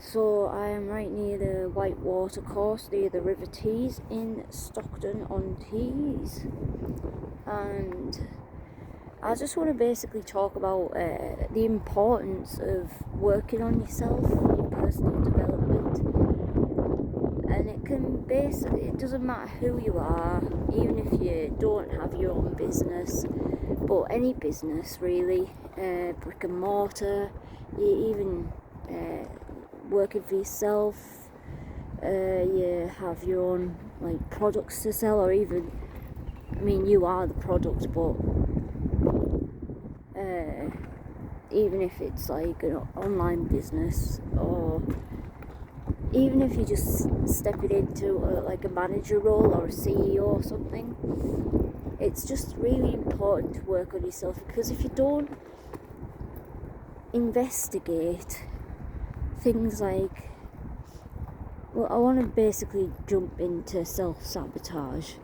So I am right near the Whitewater course, near the River Tees in Stockton-on-Tees, and I just want to basically talk about the importance of working on yourself, your personal development. And it doesn't matter who you are, even if you don't have your own business, but any business really, brick and mortar, even working for yourself, you have your own products to sell, or even, you are the product, but even if it's like an online business, or even if you're just stepping into a manager role or a CEO or something, it's just really important to work on yourself, because if you don't investigate things I want to basically jump into self-sabotage,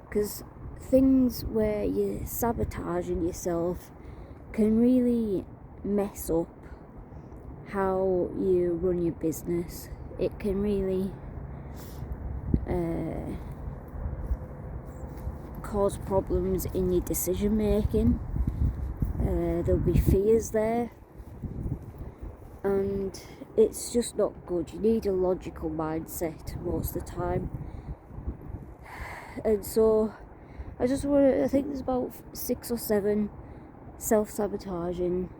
because things where you're sabotaging yourself can really mess up how you run your business. It can really cause problems in your decision making. There'll be fears there, and it's just not good. You need a logical mindset most of the time. And so I think there's about 6 or 7 self-sabotaging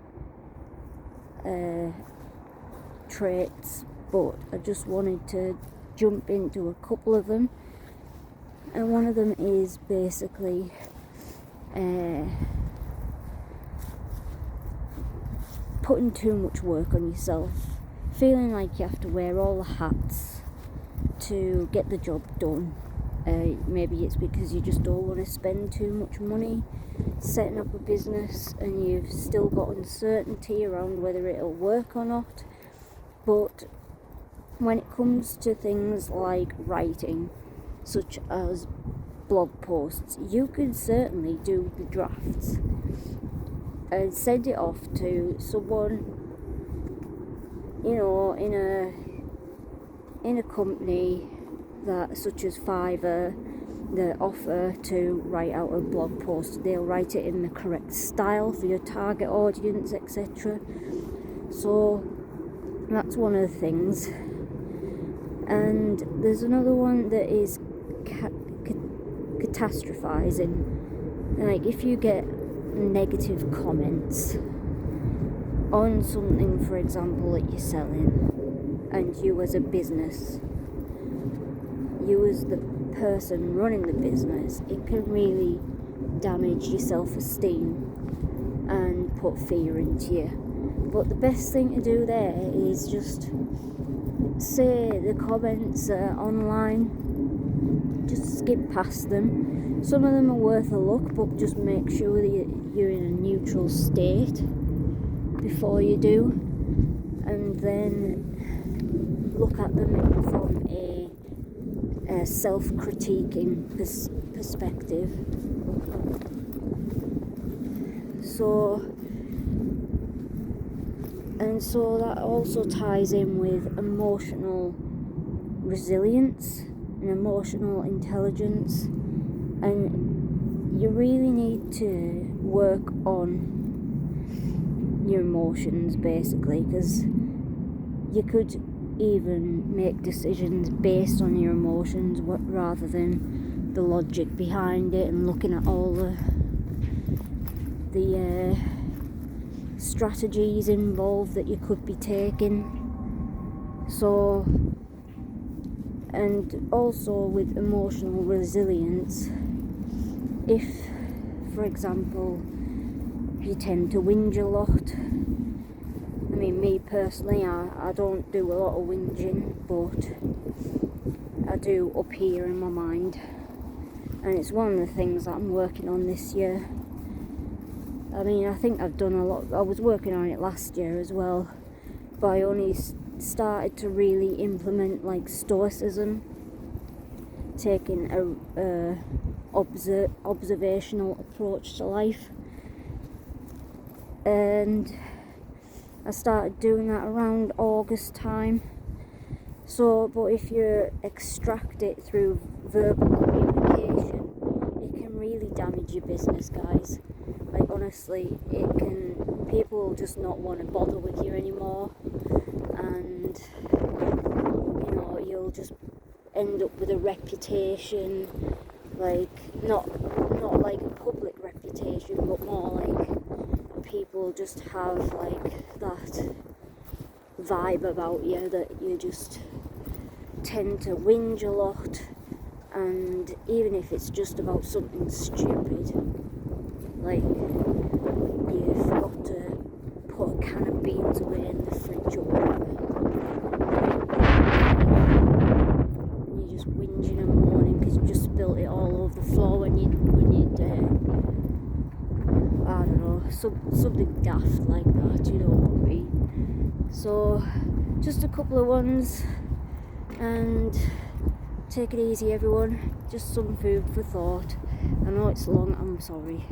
traits, but I just wanted to jump into a couple of them. And one of them is basically putting too much work on yourself, feeling like you have to wear all the hats to get the job done. Maybe it's because you just don't want to spend too much money setting up a business, and you've still got uncertainty around whether it'll work or not. But when it comes to things like writing, such as blog posts, you can certainly do the drafts and send it off to someone, in a company that, such as Fiverr, that offer to write out a blog post. They'll write it in the correct style for your target audience, etc. So that's one of the things. And there's another one that is catastrophizing. Like, if you get negative comments on something, for example, that you're selling, and you as a business, you as the person running the business, it can really damage your self-esteem and put fear into you. But the best thing to do there is just say the comments are online, just skip past them. Some of them are worth a look, but just make sure that you're in a neutral state before you do, and then look at them from a self-critiquing perspective. So that also ties in with emotional resilience and emotional intelligence, and you really need to work on your emotions, basically, because you could even make decisions based on your emotions rather than the logic behind it, and looking at all the strategies involved that you could be taking. So, and also with emotional resilience, if, for example, you tend to whinge a lot. Me personally, I don't do a lot of whinging, but I do up here in my mind, and it's one of the things that I'm working on this year. I think I've done a lot. I was working on it last year as well, but I only started to really implement stoicism, taking a observational approach to life. And I started doing that around August time. So, but if you extract it through verbal communication, it can really damage your business, guys. Like, honestly, people will just not want to bother with you anymore, and you'll just end up with a reputation, like not like a public reputation, but more like people just have like that vibe about you, that you just tend to whinge a lot, and even if it's just about something stupid, like you forgot to put a can of beans away in the fridge or whatever, and you're just whinging in the morning because you just spilt it all over the floor when you'd I don't know, something daft like that, you know what I mean? So, just a couple of ones, and take it easy, everyone. Just some food for thought. I know it's long, I'm sorry.